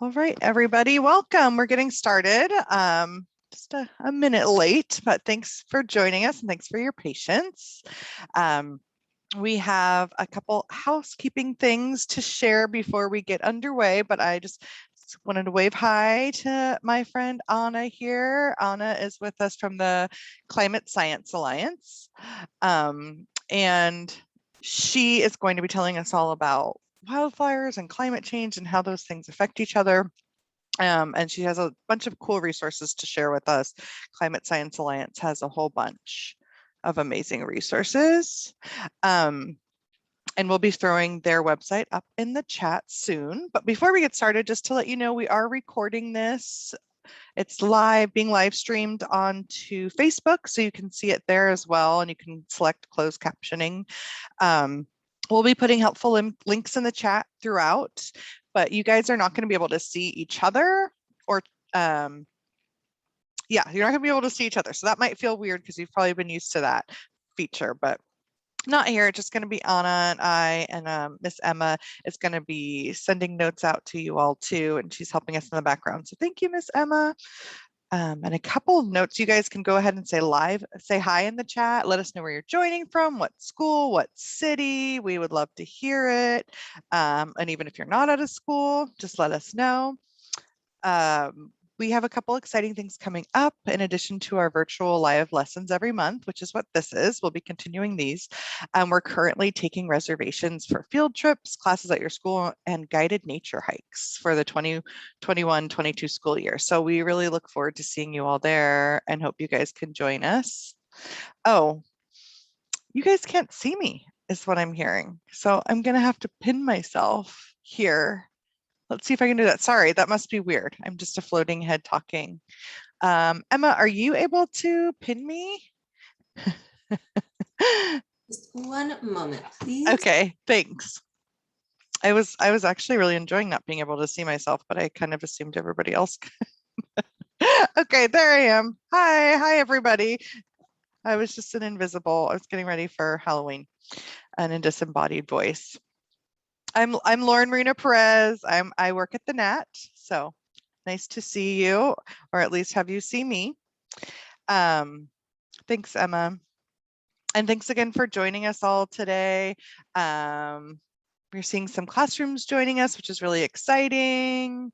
All right, everybody, welcome. We're getting started. Just a minute late, but thanks for joining us and thanks for your patience. We have a couple housekeeping things to share before we get underway, but I just wanted to wave hi to my friend Anna here. Anna is with us from the Climate Science Alliance, and she is going to be telling us all about wildfires and climate change and how those things affect each other. And she has a bunch of cool resources to share with us. Climate Science Alliance has a whole bunch of amazing resources. And we'll be throwing their website up in the chat soon. But before we get started, just to let you know, we are recording this. It's being live streamed onto Facebook, so you can see it there as well, and you can select closed captioning. We'll be putting helpful links in the chat throughout, but you guys are not going to be able to see each other, or yeah, you're not going to be able to see each other. So that might feel weird because you've probably been used to that feature, but not here. It's just going to be Anna and I, and Miss Emma is going to be sending notes out to you all too, and she's helping us in the background. So thank you, Miss Emma. And a couple of notes, you guys can go ahead and say hi in the chat. Let us know where you're joining from, what school, what city. We would love to hear it. And even if you're not at a school, just let us know. We have a couple exciting things coming up in addition to our virtual live lessons every month, which is what this is. We'll be continuing these. We're currently taking reservations for field trips, classes at your school, and guided nature hikes for the 2021-22 school year. So we really look forward to seeing you all there and hope you guys can join us. Oh, you guys can't see me is what I'm hearing. So I'm going to have to pin myself here. Let's see if I can do that. Sorry, that must be weird. I'm just a floating head talking. Emma, are you able to pin me? Just one moment, please. Okay, thanks. I was actually really enjoying not being able to see myself, but I kind of assumed everybody else could. Okay, there I am. Hi, everybody. I was just an invisible. I was getting ready for Halloween and a disembodied voice. I'm Lauren Marina Perez. I work at the Nat, so nice to see you, or at least have you see me. Thanks, Emma. And thanks again for joining us all today. We're seeing some classrooms joining us, which is really exciting.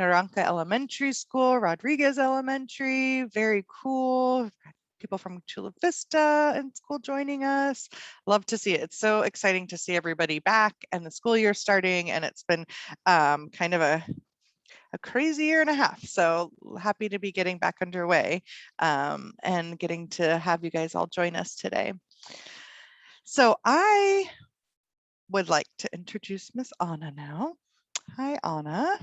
Naranca Elementary School, Rodriguez Elementary, very cool. People from Chula Vista in school joining us. Love to see it. It's so exciting to see everybody back and the school year starting, and it's been kind of a crazy year and a half. So happy to be getting back underway and getting to have you guys all join us today. So I would like to introduce Miss Anna now. Hi, Anna.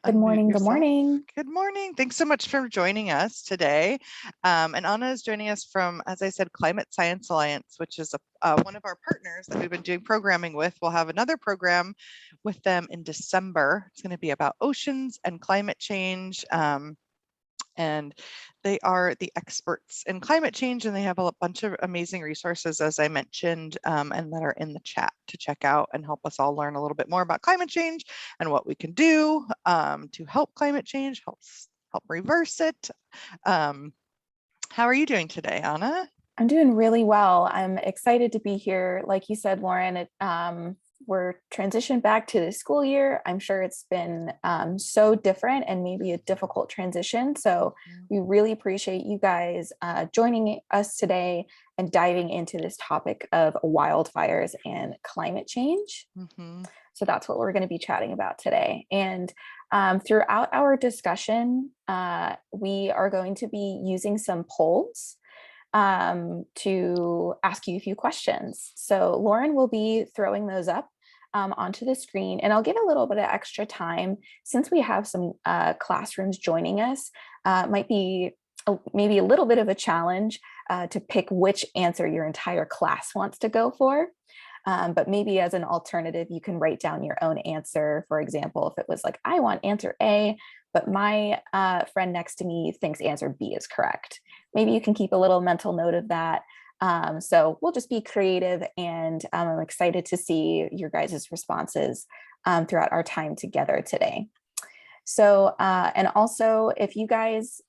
Good morning. Good morning. Good morning. Thanks so much for joining us today. And Anna is joining us from, as I said, Climate Science Alliance, which is one of our partners that we've been doing programming with. We'll have another program with them in December. It's going to be about oceans and climate change. And they are the experts in climate change, and they have a bunch of amazing resources, as I mentioned, and that are in the chat to check out and help us all learn a little bit more about climate change and what we can do to help climate change, help reverse it. How are you doing today, Anna? I'm doing really well. I'm excited to be here. Like you said, Lauren, we're transitioned back to the school year. I'm sure it's been so different and maybe a difficult transition. So we really appreciate you guys joining us today and diving into this topic of wildfires and climate change. So that's what we're going to be chatting about today. And throughout our discussion, we are going to be using some polls to ask you a few questions. So Lauren will be throwing those up onto the screen, and I'll give a little bit of extra time since we have some classrooms joining us. Might be maybe a little bit of a challenge to pick which answer your entire class wants to go for. But maybe as an alternative, you can write down your own answer. For example, if it was like, I want answer A, but my friend next to me thinks answer B is correct. Maybe you can keep a little mental note of that. So we'll just be creative, and I'm excited to see your guys' responses throughout our time together today. So, and also if you guys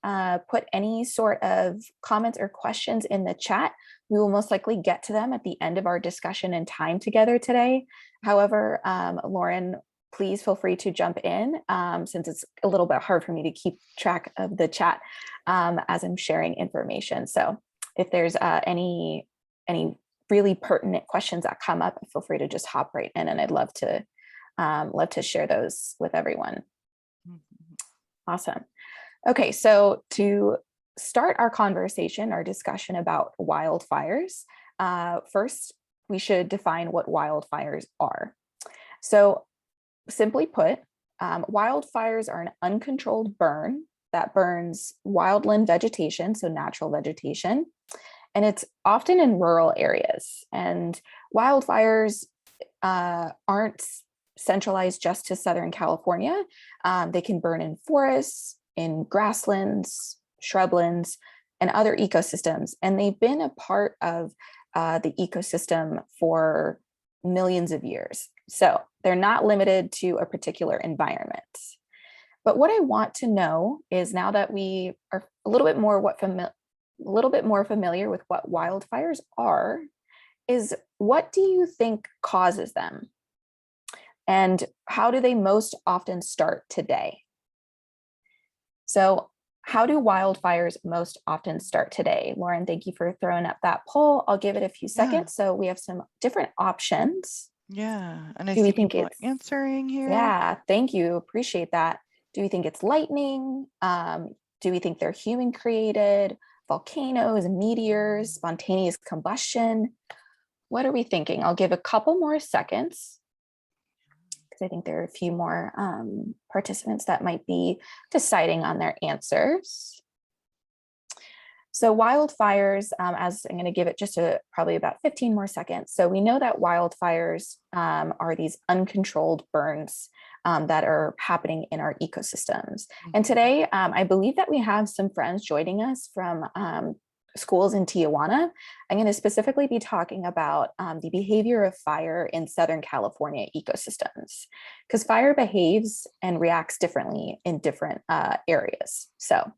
put any sort of comments or questions in the chat, we will most likely get to them at the end of our discussion and time together today. However, Lauren, please feel free to jump in since it's a little bit hard for me to keep track of the chat as I'm sharing information. So if there's any really pertinent questions that come up, feel free to just hop right in, and I'd love to share those with everyone. Awesome. Okay, so to start our conversation, our discussion about wildfires, first we should define what wildfires are. So simply put, wildfires are an uncontrolled burn that burns wildland vegetation, so natural vegetation, and it's often in rural areas. And wildfires aren't centralized just to Southern California. They can burn in forests, in grasslands, shrublands, and other ecosystems. And they've been a part of the ecosystem for millions of years. So they're not limited to a particular environment. But what I want to know is, now that we are a little bit more familiar with what wildfires are, is what do you think causes them? And how do they most often start today? So how do wildfires most often start today? Lauren, thank you for throwing up that poll. I'll give it a few seconds. So we have some different options. Yeah, and I Do we see think people it's answering here. Yeah, thank you. Appreciate that. Do we think it's lightning? Do we think they're human created? Volcanoes, meteors, spontaneous combustion? What are we thinking? I'll give a couple more seconds, because I think there are a few more participants that might be deciding on their answers. So wildfires, as I'm going to give it just probably about 15 more seconds. So we know that wildfires are these uncontrolled burns that are happening in our ecosystems. And today, I believe that we have some friends joining us from schools in Tijuana. I'm going to specifically be talking about the behavior of fire in Southern California ecosystems, because fire behaves and reacts differently in different areas. So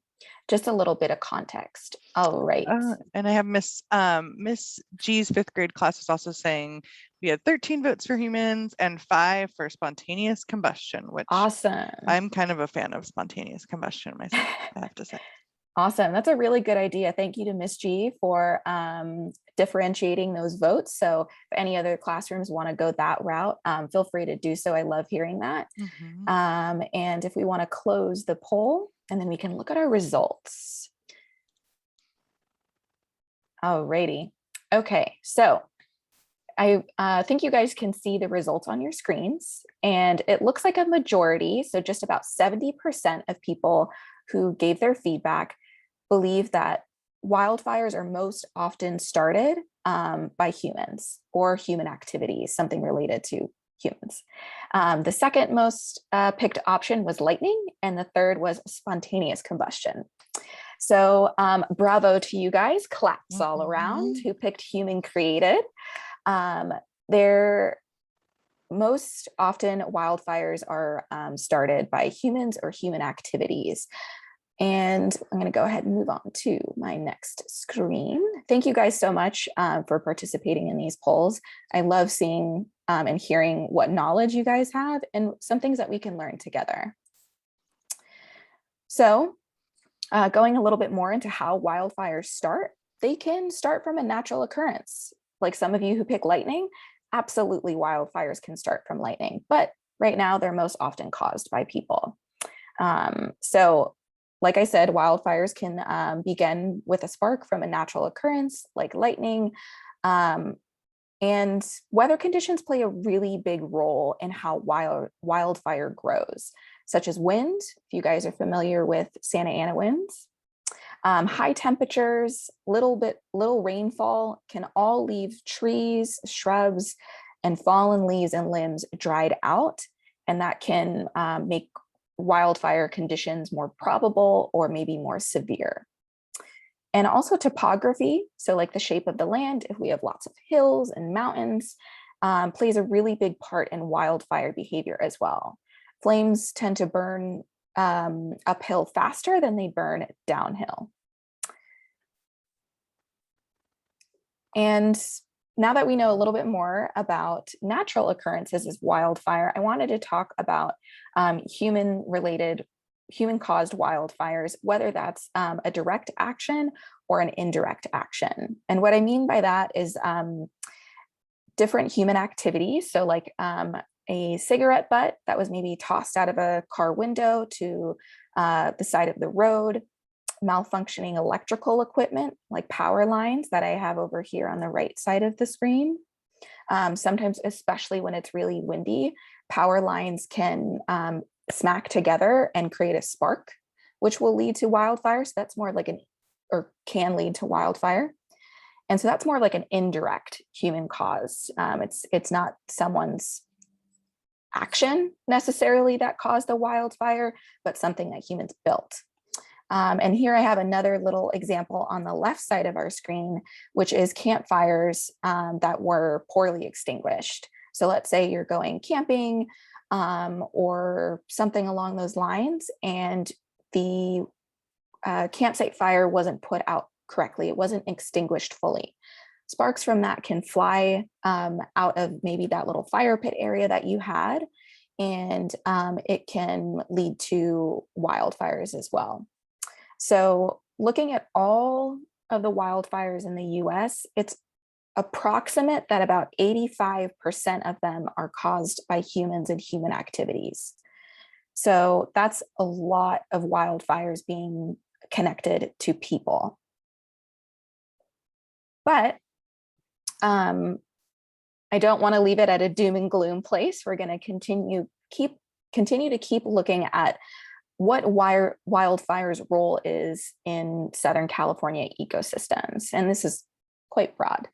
just a little bit of context. All right. And I have Miss G's 5th grade class is also saying we had 13 votes for humans and 5 for spontaneous combustion, which awesome. I'm kind of a fan of spontaneous combustion myself, I have to say. Awesome. That's a really good idea. Thank you to Miss G for differentiating those votes. So if any other classrooms want to go that route, feel free to do so. I love hearing that. And if we want to close the poll, and then we can look at our results. Alrighty. Okay, so I think you guys can see the results on your screens, and it looks like a majority, so just about 70% of people who gave their feedback believe that wildfires are most often started by humans or human activities, something related to humans. The second most picked option was lightning, and the third was spontaneous combustion. So bravo to you guys, claps all around, who picked human created. They're most often wildfires are started by humans or human activities. And I'm going to go ahead and move on to my next screen. Thank you guys so much for participating in these polls. I love seeing and hearing what knowledge you guys have and some things that we can learn together. So going a little bit more into how wildfires start, they can start from a natural occurrence. Like some of you who pick lightning, absolutely wildfires can start from lightning, but right now they're most often caused by people. So like I said, wildfires can begin with a spark from a natural occurrence like lightning. And weather conditions play a really big role in how wildfire grows, such as wind, if you guys are familiar with Santa Ana winds. High temperatures, little rainfall can all leave trees, shrubs, and fallen leaves and limbs dried out, and that can make wildfire conditions more probable or maybe more severe. And also topography, so like the shape of the land, if we have lots of hills and mountains, plays a really big part in wildfire behavior as well. Flames tend to burn uphill faster than they burn downhill. And now that we know a little bit more about natural occurrences as wildfire, I wanted to talk about human-caused wildfires, whether that's a direct action or an indirect action. And what I mean by that is different human activities. So like a cigarette butt that was maybe tossed out of a car window to the side of the road, malfunctioning electrical equipment like power lines that I have over here on the right side of the screen. Sometimes, especially when it's really windy, power lines can smack together and create a spark, which will lead to wildfire. So that's more like or can lead to wildfire. And so that's more like an indirect human cause. It's not someone's action necessarily that caused the wildfire, but something that humans built. And here I have another little example on the left side of our screen, which is campfires that were poorly extinguished. So let's say you're going camping or something along those lines, and the campsite fire wasn't put out correctly. It wasn't extinguished fully. Sparks from that can fly out of maybe that little fire pit area that you had, and it can lead to wildfires as well. So looking at all of the wildfires in the US, it's approximate that about 85% of them are caused by humans and human activities. So that's a lot of wildfires being connected to people. But I don't want to leave it at a doom and gloom place. We're going to continue to keep looking at what wildfire's role is in Southern California ecosystems. And this is quite broad.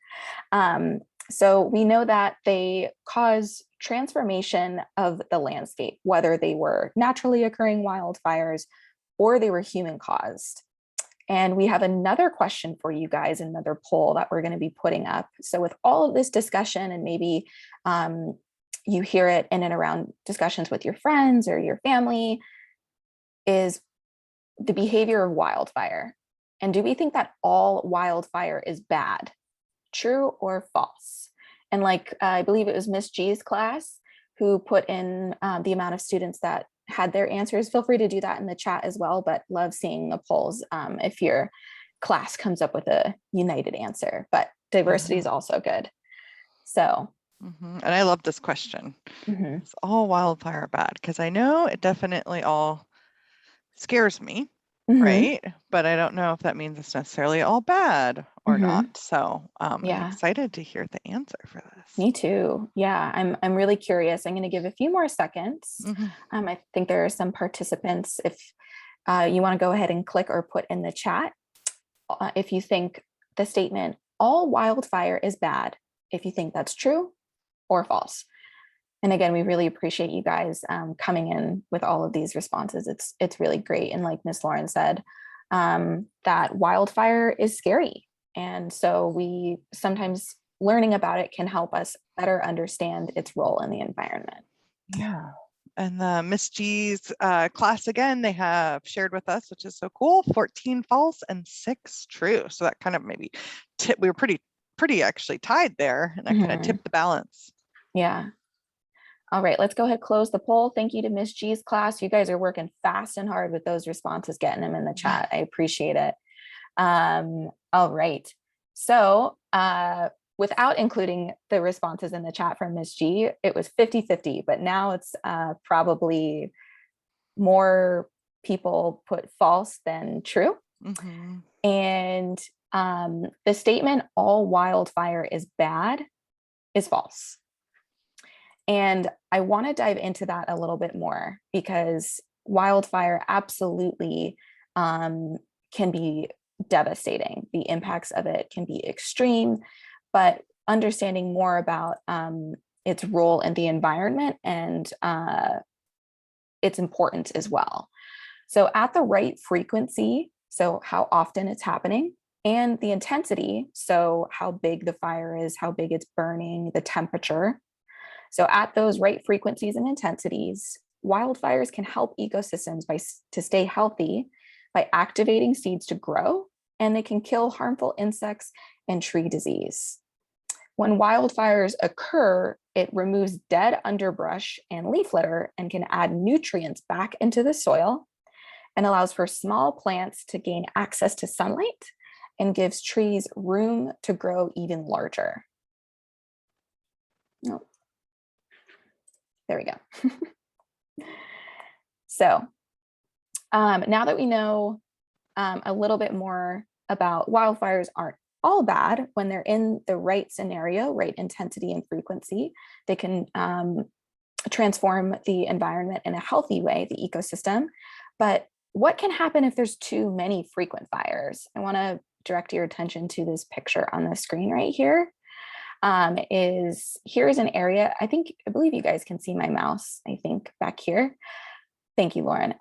So we know that they cause transformation of the landscape, whether they were naturally occurring wildfires or they were human caused. And we have another question for you guys, another poll that we're going to be putting up. So with all of this discussion, and maybe you hear it in and around discussions with your friends or your family, is the behavior of wildfire. And do we think that all wildfire is bad? True or false? And like, I believe it was Miss G's class who put in the amount of students that had their answers. Feel free to do that in the chat as well, but love seeing the polls if your class comes up with a united answer, but diversity is also good. So. And I love this question. Is all wildfire bad? Because I know it definitely all scares me, right? But I don't know if that means it's necessarily all bad or not. So I'm excited to hear the answer for this. Me too. Yeah, I'm really curious. I'm going to give a few more seconds. I think there are some participants. If you want to go ahead and click or put in the chat, if you think the statement, all wildfire is bad, if you think that's true or false. And again, we really appreciate you guys coming in with all of these responses. It's really great. And like Miss Lauren said, that wildfire is scary. And so we sometimes learning about it can help us better understand its role in the environment. Yeah. And Miss G's class, again, they have shared with us, which is so cool, 14 false and 6 true. So that kind of maybe we were pretty actually tied there, and that kind of tipped the balance. Yeah. All right, let's go ahead, close the poll. Thank you to Miss G's class. You guys are working fast and hard with those responses, getting them in the chat. I appreciate it. All right. So without including the responses in the chat from Miss G, it was 50-50, but now it's probably more people put false than true. And the statement, all wildfire is bad, is false. And I want to dive into that a little bit more, because wildfire absolutely can be devastating. The impacts of it can be extreme, but understanding more about its role in the environment and its importance as well. So at the right frequency, so how often it's happening, and the intensity, so how big the fire is, how big it's burning, the temperature. So at those right frequencies and intensities, wildfires can help ecosystems to stay healthy by activating seeds to grow, and they can kill harmful insects and tree disease. When wildfires occur, it removes dead underbrush and leaf litter and can add nutrients back into the soil and allows for small plants to gain access to sunlight and gives trees room to grow even larger. Oh, there we go. So now that we know a little bit more about wildfires aren't all bad when they're in the right scenario, right intensity and frequency, they can transform the environment in a healthy way, the ecosystem. But what can happen if there's too many frequent fires? I want to direct your attention to this picture on the screen right here. Here is an area, I believe you guys can see my mouse, I think, back here. Thank you, Lauren.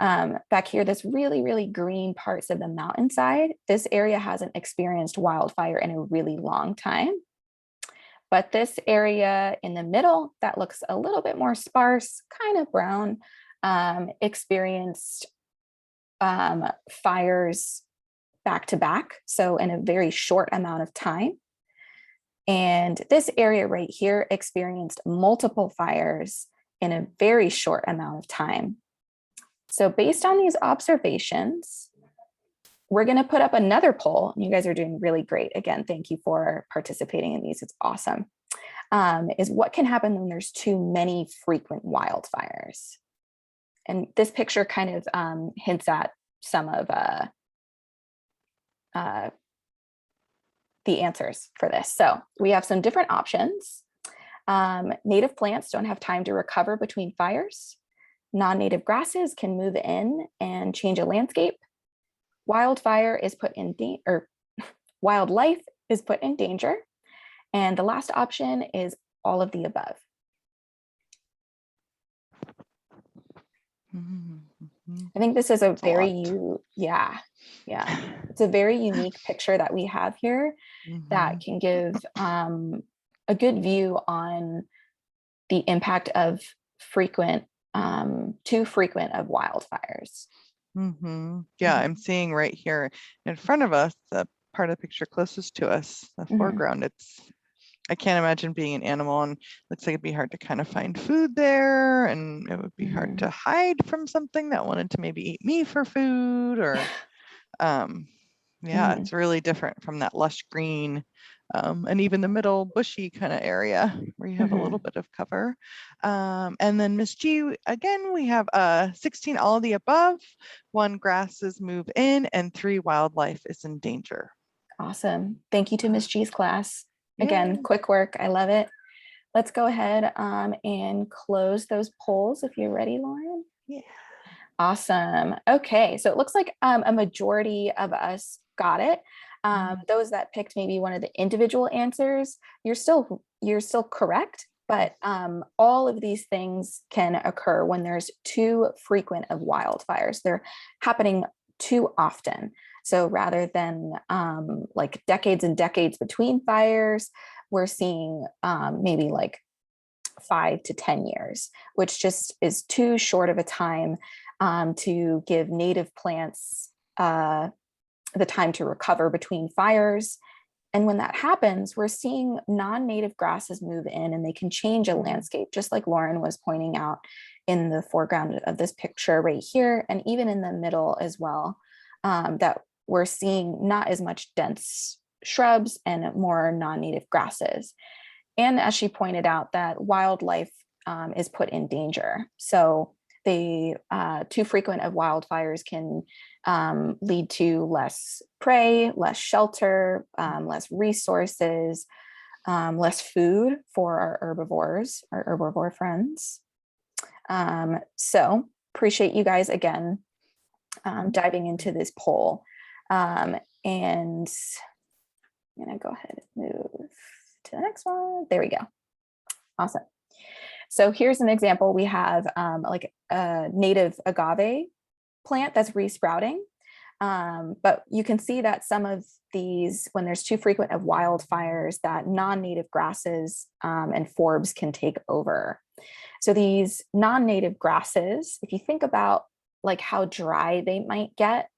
Back here, this really, really green parts of the mountainside. This area hasn't experienced wildfire in a really long time. But this area in the middle, that looks a little bit more sparse, kind of brown, experienced fires back to back, so in a very short amount of time. And this area right here experienced multiple fires in a very short amount of time. So based on these observations, we're going to put up another poll. You guys are doing really great. Again, thank you for participating in these. It's awesome. Is what can happen when there's too many frequent wildfires? And this picture kind of hints at some of the answers for this. So we have some different options. Native plants don't have time to recover between fires. Non-native grasses can move in and change a landscape. Wildlife is put in danger. And the last option is all of the above. I think this is a very, it's a very unique picture that we have here that can give a good view on the impact of too frequent of wildfires. Yeah, I'm seeing right here in front of us, the part of the picture closest to us, the foreground. I can't imagine being an animal, and looks like it'd be hard to kind of find food there, and it would be hard to hide from something that wanted to maybe eat me for food, or it's really different from that lush green and even the middle bushy kind of area where you have a little bit of cover. And then Miss G, again, we have 16 all of the above, 1 grasses move in, and 3 wildlife is in danger. Awesome. Thank you to Miss G's class. Again, quick work. I love it. Let's go ahead and close those polls if you're ready, Lauren. Yeah. Awesome. Okay, so it looks like a majority of us got it. Those that picked maybe one of the individual answers, you're still correct, but all of these things can occur when there's too frequent of wildfires. They're happening too often. So rather than like decades and decades between fires, we're seeing maybe like 5 to 10 years, which just is too short of a time to give native plants the time to recover between fires. And when that happens, we're seeing non-native grasses move in, and they can change a landscape, just like Lauren was pointing out in the foreground of this picture right here, and even in the middle as well, that we're seeing not as much dense shrubs and more non-native grasses. And as she pointed out, that wildlife is put in danger. So too frequent of wildfires can lead to less prey, less shelter, less resources, less food for our herbivore friends. So appreciate you guys again diving into this poll. And I'm gonna go ahead and move to the next one. There we go. Awesome. So here's an example. We have like a native agave plant that's resprouting. But you can see that some of these, when there's too frequent of wildfires, that non-native grasses and forbs can take over. So these non-native grasses, if you think about like how dry they might get,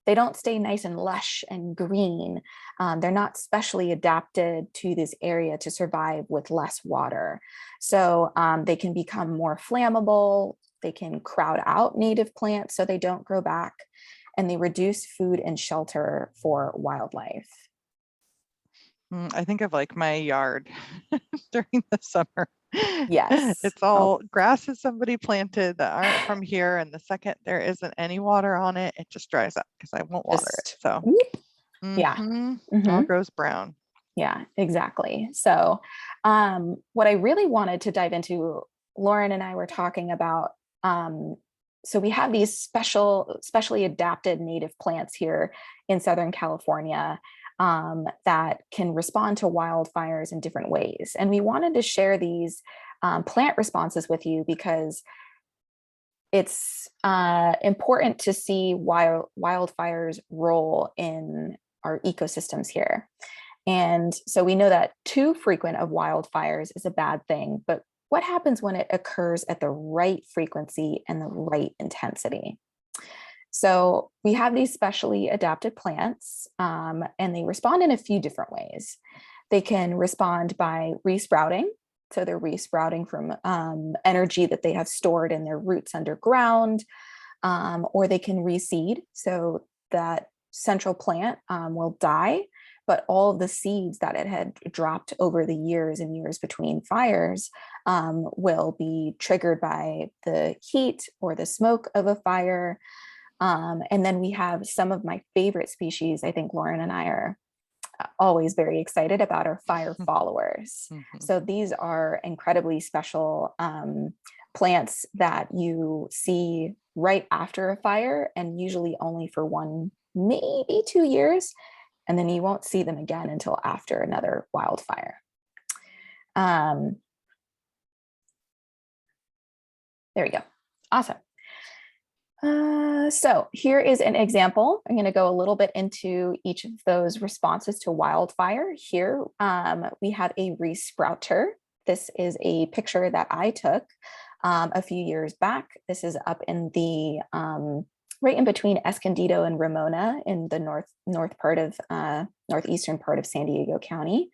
they don't stay nice and lush and green. They're not specially adapted to this area to survive with less water. So they can become more flammable. They can crowd out native plants so they don't grow back, and they reduce food and shelter for wildlife. I think of like my yard during the summer. Yes. It's all grasses somebody planted that aren't from here. And the second there isn't any water on it, it just dries up because I won't water it. So yeah. All grows brown. Yeah, exactly. So what I really wanted to dive into, Lauren and I were talking about, so we have these specially adapted native plants here in Southern California that can respond to wildfires in different ways. And we wanted to share these plant responses with you because it's important to see wildfires' role in our ecosystems here. And so we know that too frequent of wildfires is a bad thing, but what happens when it occurs at the right frequency and the right intensity? So we have these specially adapted plants, and they respond in a few different ways. They can respond by resprouting. So they're resprouting from energy that they have stored in their roots underground, or they can reseed. So that central plant will die, but all of the seeds that it had dropped over the years and years between fires will be triggered by the heat or the smoke of a fire. And then we have some of my favorite species. I think Lauren and I are always very excited about our fire followers. So these are incredibly special plants that you see right after a fire, and usually only for 1, maybe 2 years. And then you won't see them again until after another wildfire. There we go. Awesome. So here is an example. I'm going to go a little bit into each of those responses to wildfire. Here we have a resprouter. This is a picture that I took a few years back. This is up in the right in between Escondido and Ramona in the northeastern part of San Diego County.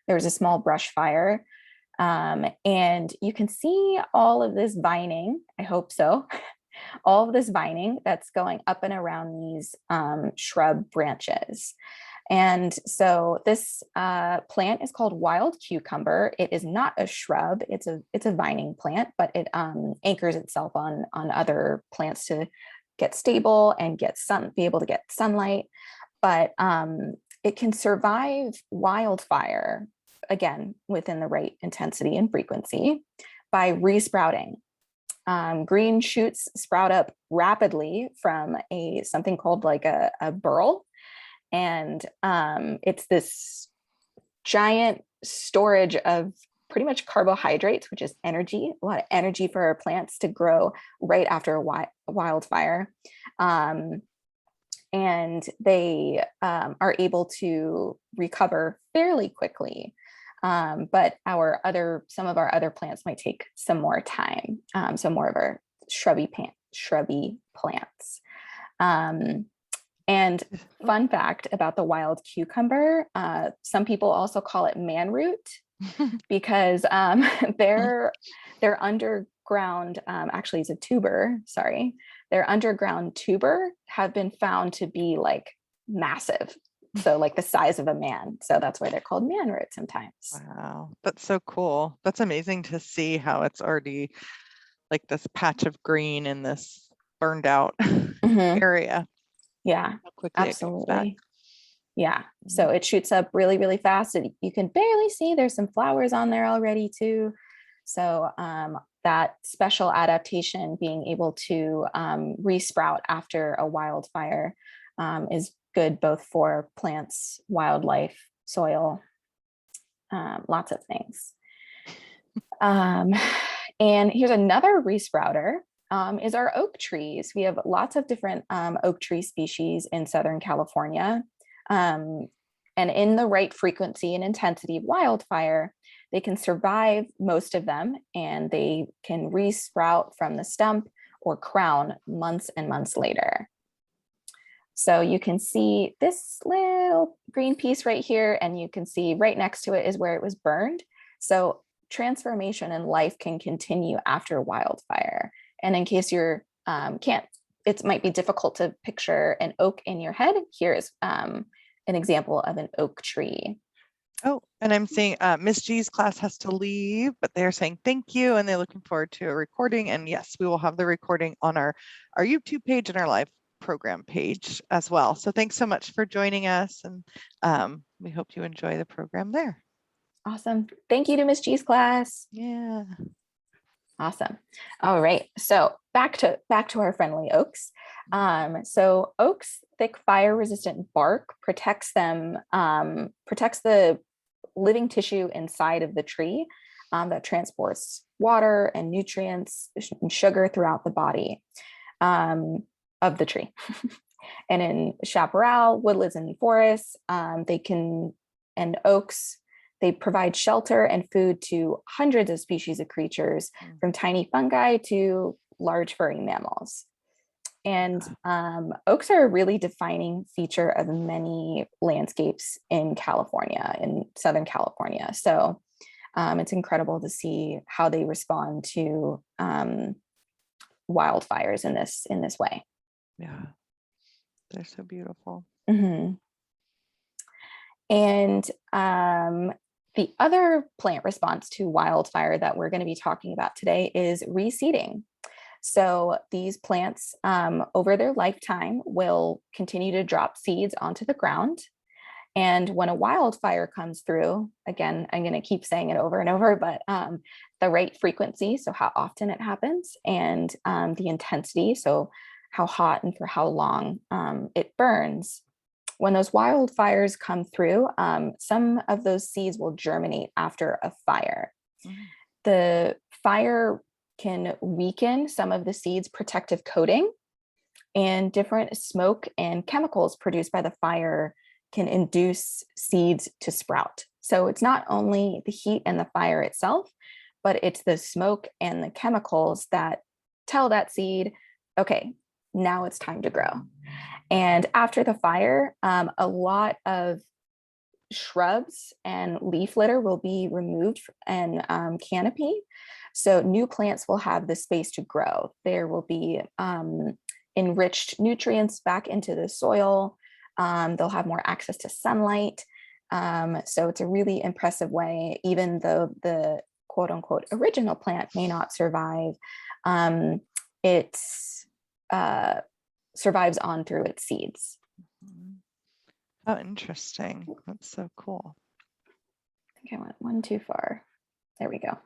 There was a small brush fire. And you can see all of this vining, I hope so, all of this vining that's going up and around these shrub branches. And so this plant is called wild cucumber. It is not a shrub, it's a vining plant, but it anchors itself on other plants to get stable and be able to get sunlight. But it can survive wildfire, again, within the right intensity and frequency, by resprouting. Green shoots sprout up rapidly from something called like a burl. And it's this giant storage of pretty much carbohydrates, which is energy, a lot of energy for our plants to grow right after a wildfire. And they are able to recover fairly quickly. But some of our other plants might take some more time. So more of our shrubby plants. And fun fact about the wild cucumber, some people also call it manroot because their underground, actually it's a tuber, sorry, their underground tuber have been found to be like massive. So like the size of a man. So that's why they're called manroot sometimes. Wow, that's so cool. That's amazing to see how it's already like this patch of green in this burned out area. Yeah, absolutely. Yeah, so it shoots up really, really fast. And you can barely see there's some flowers on there already too. So that special adaptation, being able to resprout after a wildfire is good both for plants, wildlife, soil, lots of things. And here's another resprouter. is our oak trees. We have lots of different oak tree species in Southern California. And in the right frequency and intensity of wildfire, they can survive most of them, and they can re-sprout from the stump or crown months and months later. So you can see this little green piece right here, and you can see right next to it is where it was burned. So transformation and life can continue after wildfire. And in case you're it might be difficult to picture an oak in your head, here's an example of an oak tree. Oh, and I'm seeing Miss G's class has to leave, but they're saying thank you, and they're looking forward to a recording. And yes, we will have the recording on our YouTube page and our live program page as well. So thanks so much for joining us, and we hope you enjoy the program there. Awesome. Thank you to Miss G's class. Yeah. Awesome. All right. So back to our friendly oaks. So oaks' thick fire-resistant bark protects the living tissue inside of the tree that transports water and nutrients and sugar throughout the body of the tree. And in chaparral, woodlands, and forests, oaks, they provide shelter and food to hundreds of species of creatures, from tiny fungi to large furry mammals. And oaks are a really defining feature of many landscapes in California, in Southern California. So it's incredible to see how they respond to wildfires in this way. Yeah, they're so beautiful. Mm-hmm. And the other plant response to wildfire that we're going to be talking about today is reseeding. So these plants over their lifetime will continue to drop seeds onto the ground. And when a wildfire comes through, again, I'm going to keep saying it over and over, but the right frequency, so how often it happens, and the intensity, so how hot and for how long it burns. When those wildfires come through, some of those seeds will germinate after a fire. Mm-hmm. The fire can weaken some of the seeds' protective coating, and different smoke and chemicals produced by the fire can induce seeds to sprout. So it's not only the heat and the fire itself, but it's the smoke and the chemicals that tell that seed, okay, now it's time to grow. And after the fire, a lot of shrubs and leaf litter will be removed and canopy. So new plants will have the space to grow. There will be enriched nutrients back into the soil. They'll have more access to sunlight. So it's a really impressive way, even though the quote unquote original plant may not survive, it survives on through its seeds. Oh, interesting. That's so cool. I think I went one too far. There we go.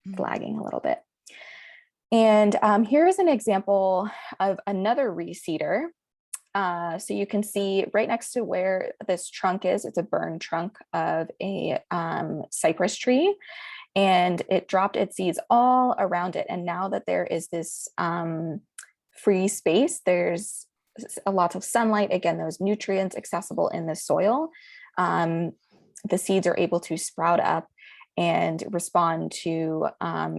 It's lagging a little bit. And here is an example of another reseeder. So you can see right next to where this trunk is, it's a burned trunk of a cypress tree, and it dropped its seeds all around it. And now that there is this free space, there's a lot of sunlight, again, those nutrients accessible in the soil, the seeds are able to sprout up and respond to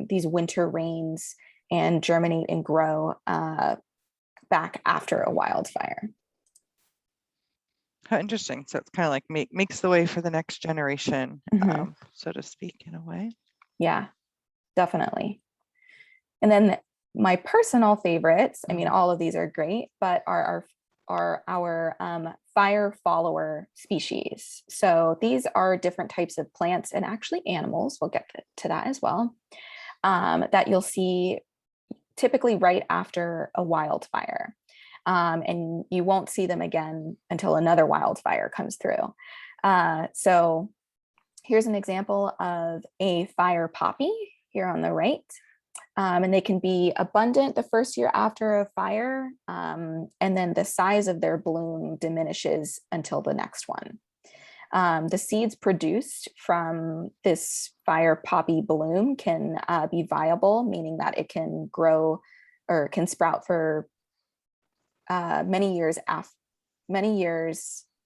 these winter rains and germinate and grow back after a wildfire. How interesting. So it's kind of like makes the way for the next generation, Mm-hmm. so to speak, in a way. Yeah, definitely. And then my personal favorites, I mean, all of these are great, but are our fire follower species. So these are different types of plants and actually animals, we'll get to that as well, that you'll see typically right after a wildfire. And you won't see them again until another wildfire comes through. So here's an example of a fire poppy here on the right. And they can be abundant the first year after a fire, and then the size of their bloom diminishes until the next one. The seeds produced from this fire poppy bloom can be viable, meaning that it can grow or can sprout for many years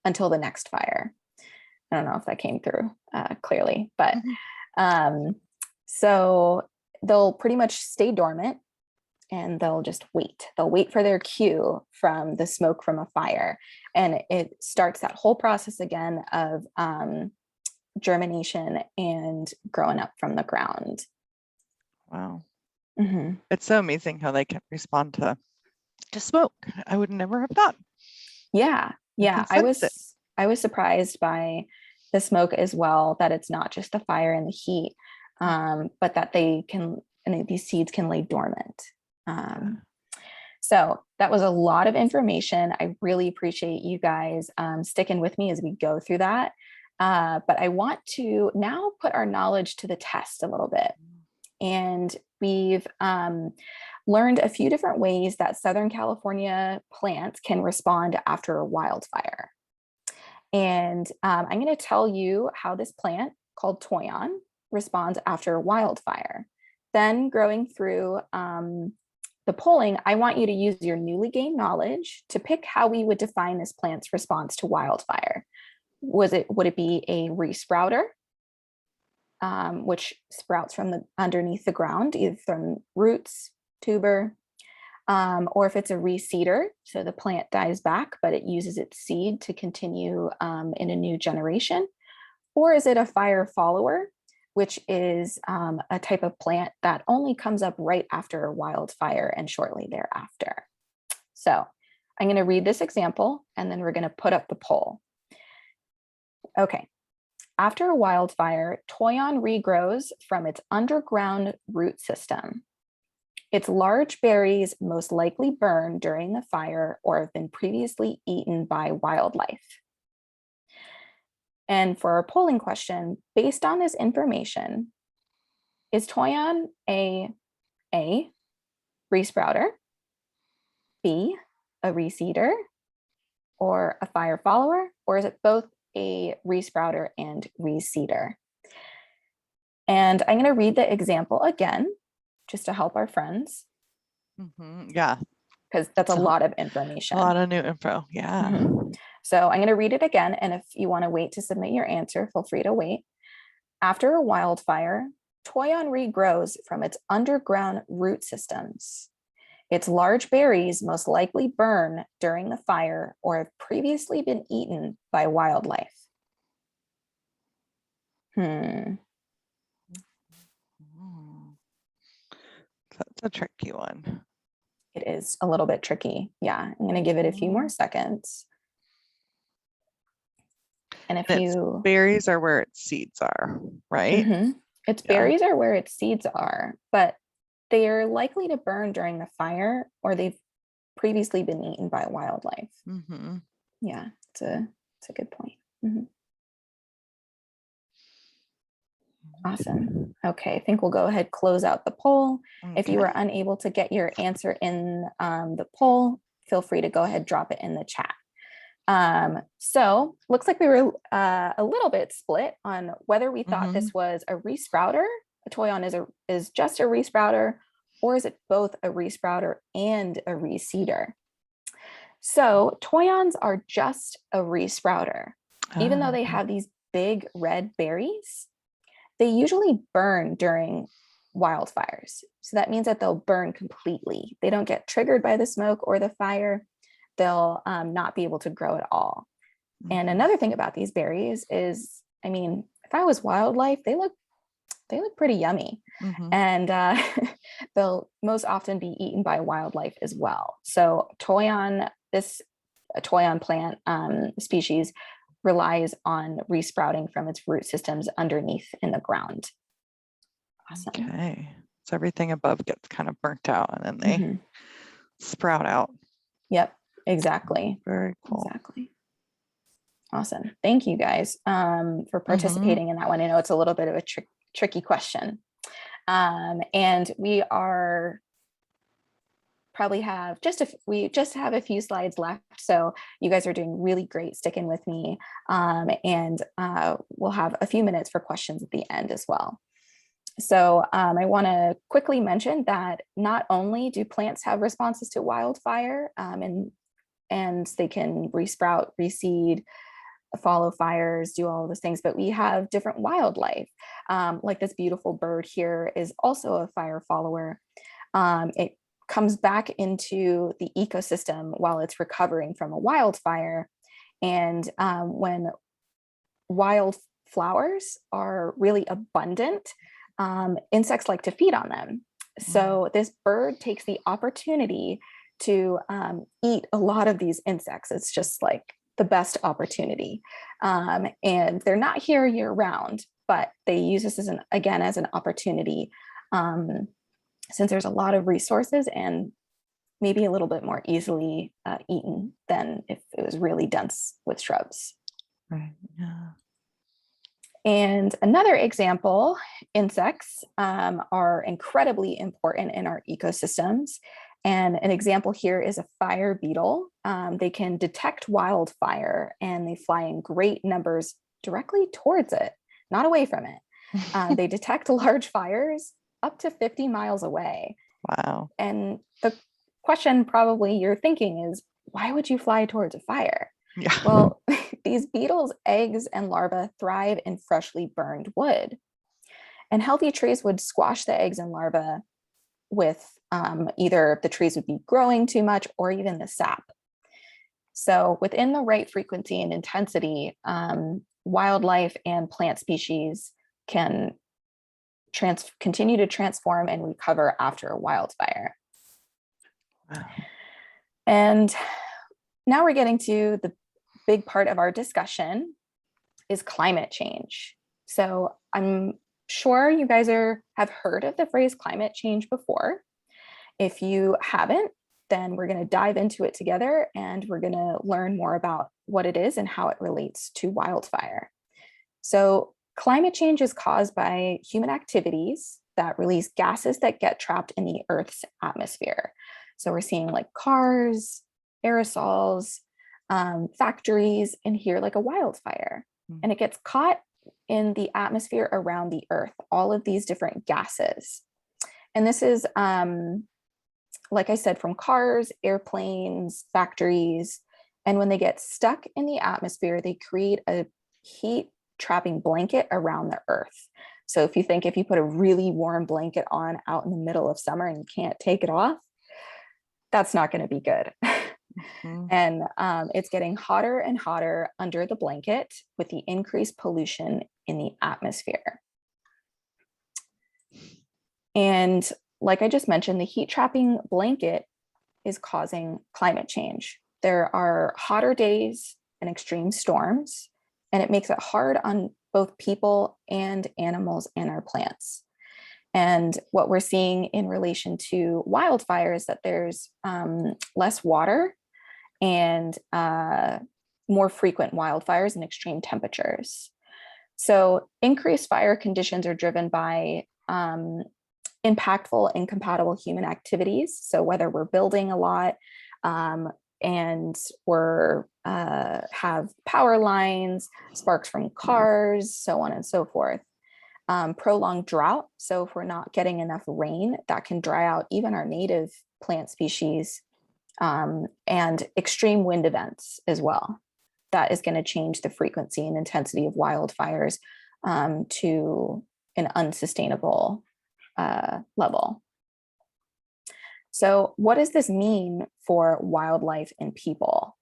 until the next fire. I don't know if that came through clearly, but so they'll pretty much stay dormant and they'll just wait. They'll wait for their cue from the smoke from a fire. And it starts that whole process again of germination and growing up from the ground. Wow. Mm-hmm. It's so amazing how they can respond to smoke. I would never have thought. Yeah. Yeah. I can sense it. I was surprised by the smoke as well, that it's not just the fire and the heat, but that these seeds can lay dormant. So that was a lot of information. I really appreciate you guys sticking with me as we go through that. But I want to now put our knowledge to the test a little bit. And we've learned a few different ways that Southern California plants can respond after a wildfire. And I'm going to tell you how this plant called toyon responds after a wildfire. Then growing through the polling, I want you to use your newly gained knowledge to pick how we would define this plant's response to wildfire. Would it be a resprouter, which sprouts from underneath the ground, either from roots, tuber, or if it's a reseeder, so the plant dies back, but it uses its seed to continue in a new generation? Or is it a fire follower, which is a type of plant that only comes up right after a wildfire and shortly thereafter? So I'm going to read this example, and then we're going to put up the poll. Okay. After a wildfire, toyon regrows from its underground root system. Its large berries most likely burn during the fire or have been previously eaten by wildlife. And for our polling question, based on this information, is toyon a resprouter, B, a reseeder, or a fire follower, or is it both a resprouter and reseeder? And I'm going to read the example again, just to help our friends. Yeah. Because that's a lot of information. A lot of new info. Yeah. So I'm going to read it again. And if you want to wait to submit your answer, feel free to wait. After a wildfire, toyon regrows from its underground root systems. Its large berries most likely burn during the fire or have previously been eaten by wildlife. That's a tricky one. It is a little bit tricky. Yeah, I'm going to give it a few more seconds. And if you berries are where its seeds are, right? Its berries are where its seeds are, but they are likely to burn during the fire or they've previously been eaten by wildlife. Yeah, it's a good point. Awesome. Okay, I think we'll go ahead, close out the poll. Okay. If you were unable to get your answer in the poll, feel free to go ahead, drop it in the chat. So looks like we were a little bit split on whether we thought this was a resprouter, a toyon is just a resprouter, or is it both a resprouter and a reseeder? So toyons are just a resprouter. Even though they have these big red berries, they usually burn during wildfires. So that means that they'll burn completely. They don't get triggered by the smoke or the fire. They'll not be able to grow at all. And another thing about these berries is, I mean, if I was wildlife, they look pretty yummy. And they'll most often be eaten by wildlife as well. So toyon plant species relies on resprouting from its root systems underneath in the ground. Awesome. Okay. So everything above gets kind of burnt out and then they sprout out. Yep, exactly. Very cool. Exactly. Awesome. Thank you guys for participating in that one. I know it's a little bit of a tricky question. And we are we just have a few slides left. So you guys are doing really great sticking with me. And we'll have a few minutes for questions at the end as well. So I want to quickly mention that not only do plants have responses to wildfire, and they can resprout, reseed, follow fires, do all of those things, but we have different wildlife. Like this beautiful bird here is also a fire follower. It comes back into the ecosystem while it's recovering from a wildfire. And when wildflowers are really abundant, insects like to feed on them. So this bird takes the opportunity to eat a lot of these insects. It's just like the best opportunity. And they're not here year round, but they use this as an opportunity, since there's a lot of resources and maybe a little bit more easily eaten than if it was really dense with shrubs. Right. Yeah. And another example, insects are incredibly important in our ecosystems. And an example here is a fire beetle. They can detect wildfire and they fly in great numbers directly towards it, not away from it. They detect large fires up to 50 miles away. Wow. And the question probably you're thinking is, why would you fly towards a fire? Yeah. Well, these beetles' eggs and larvae thrive in freshly burned wood. And healthy trees would squash the eggs and larvae with either the trees would be growing too much or even the sap. So within the right frequency and intensity, wildlife and plant species can continue to transform and recover after a wildfire. Wow. And now we're getting to the big part of our discussion is climate change. So I'm sure you guys have heard of the phrase climate change before. If you haven't, then we're going to dive into it together and we're going to learn more about what it is and how it relates to wildfire. So climate change is caused by human activities that release gases that get trapped in the Earth's atmosphere. So we're seeing like cars, aerosols, factories, and here like a wildfire. And it gets caught in the atmosphere around the Earth, all of these different gases. And this is, like I said, from cars, airplanes, factories. And when they get stuck in the atmosphere, they create a heat trapping blanket around the Earth. So if you put a really warm blanket on out in the middle of summer and you can't take it off, that's not going to be good. Mm-hmm. And it's getting hotter and hotter under the blanket with the increased pollution in the atmosphere. And like I just mentioned, the heat trapping blanket is causing climate change. There are hotter days and extreme storms, and it makes it hard on both people and animals and our plants. And what we're seeing in relation to wildfire is that there's less water and more frequent wildfires and extreme temperatures. So increased fire conditions are driven by impactful, incompatible human activities. So whether we're building a lot and we're have power lines, sparks from cars, so on and so forth. Prolonged drought. So if we're not getting enough rain, that can dry out even our native plant species, and extreme wind events as well. That is going to change the frequency and intensity of wildfires to an unsustainable level. So what does this mean for wildlife and people?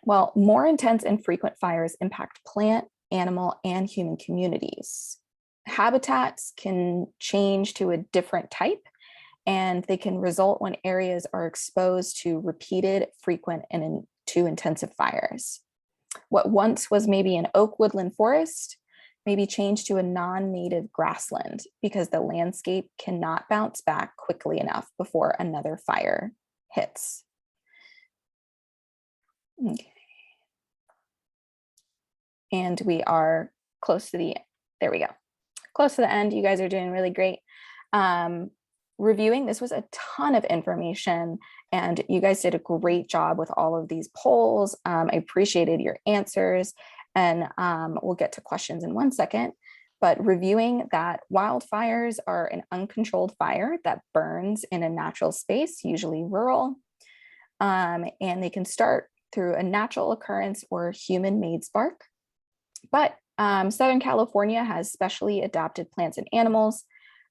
Well, more intense and frequent fires impact plant, animal, and human communities. Habitats can change to a different type, and they can result when areas are exposed to repeated, frequent, and too intensive fires. What once was maybe an oak woodland forest may be changed to a non-native grassland because the landscape cannot bounce back quickly enough before another fire hits. Okay. And we are close to the, there we go. Close to the end. You guys are doing really great. Reviewing, this was a ton of information and you guys did a great job with all of these polls. I appreciated your answers and we'll get to questions in one second. but reviewing that wildfires are an uncontrolled fire that burns in a natural space, usually rural, and they can start through a natural occurrence or human-made spark. But Southern California has specially adapted plants and animals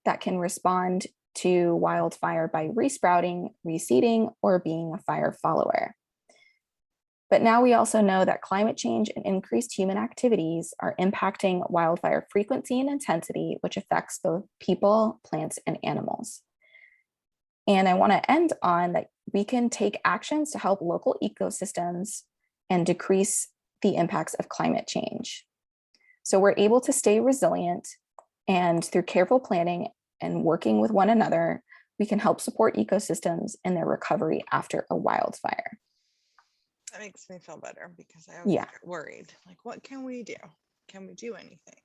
that can respond to wildfire by resprouting, reseeding, or being a fire follower. But now we also know that climate change and increased human activities are impacting wildfire frequency and intensity, which affects both people, plants, and animals. And I want to end on that we can take actions to help local ecosystems and decrease the impacts of climate change. So we're able to stay resilient, and through careful planning and working with one another, we can help support ecosystems in their recovery after a wildfire. That makes me feel better because I always Yeah. get worried. Like, what can we do? Can we do anything?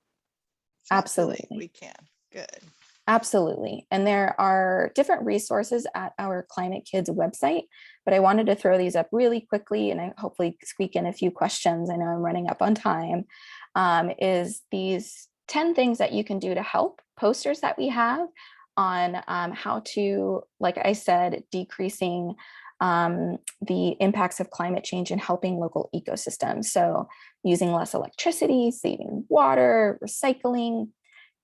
It's not too late. Absolutely. We can. Good. Absolutely. And there are different resources at our Climate Kids website, but I wanted to throw these up really quickly and I hopefully squeak in a few questions. I know I'm running up on time. Is these 10 things that you can do to help, posters that we have on how to, like I said, decreasing the impacts of climate change and helping local ecosystems. So using less electricity, saving water, recycling,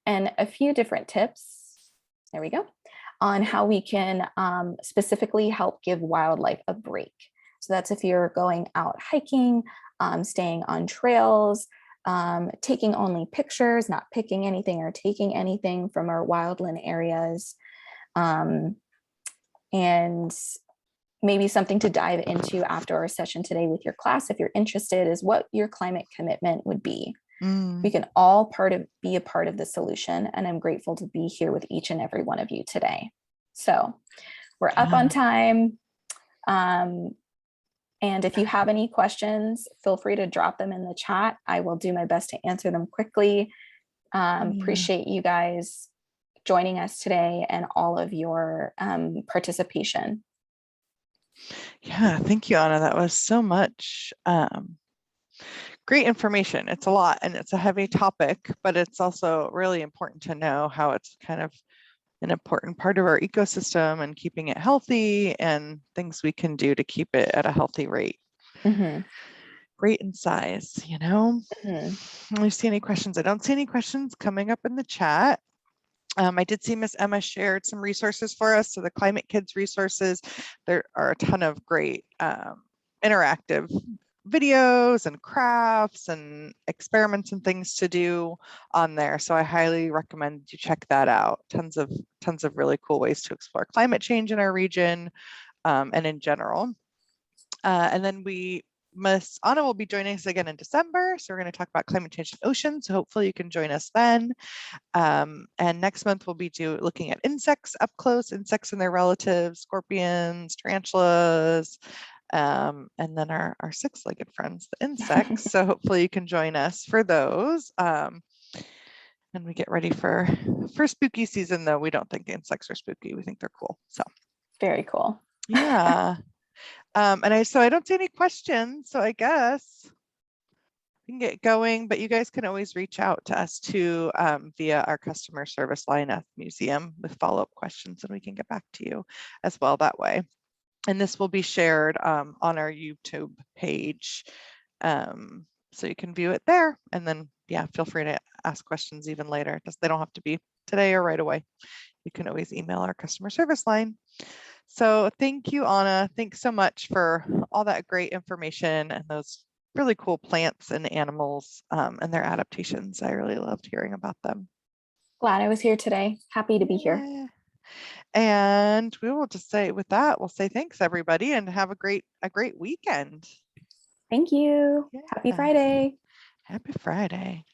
and a few different tips, there we go, on how we can specifically help give wildlife a break. So that's if you're going out hiking, staying on trails, taking only pictures, not picking anything or taking anything from our wildland areas. And maybe something to dive into after our session today with your class, if you're interested, is what your climate commitment would be. We can all be a part of the solution, and I'm grateful to be here with each and every one of you today. So we're up on time. And if you have any questions, feel free to drop them in the chat. I will do my best to answer them quickly. Appreciate you guys joining us today and all of your participation. Yeah, thank you, Anna. That was so much great information. It's a lot and it's a heavy topic, but it's also really important to know how it's kind of an important part of our ecosystem and keeping it healthy and things we can do to keep it at a healthy rate. Great in size, you know. Let me see any questions. I don't see any questions coming up in the chat. I did see Miss Emma shared some resources for us. So the Climate Kids resources, there are a ton of great interactive videos and crafts and experiments and things to do on there. So I highly recommend you check that out. Tons of really cool ways to explore climate change in our region and in general. And then Miss Anna will be joining us again in December. So we're going to talk about climate change and oceans. So hopefully you can join us then. And next month we'll be looking at insects up close, insects and their relatives, scorpions, tarantulas, and then our six-legged friends, the insects. So hopefully you can join us for those. And we get ready for spooky season, though we don't think insects are spooky. We think they're cool. So very cool. Yeah. And I don't see any questions. So I guess we can get going, but you guys can always reach out to us too via our customer service line at the museum with follow-up questions, and we can get back to you as well that way. And this will be shared on our YouTube page. So you can view it there. And then, yeah, feel free to ask questions even later. They don't have to be today or right away. You can always email our customer service line. So thank you, Anna. Thanks so much for all that great information and those really cool plants and animals and their adaptations. I really loved hearing about them. Glad I was here today. Happy to be here. And we will just say with that, we'll say thanks everybody and have a great weekend. Thank you. Happy Friday. Happy Friday.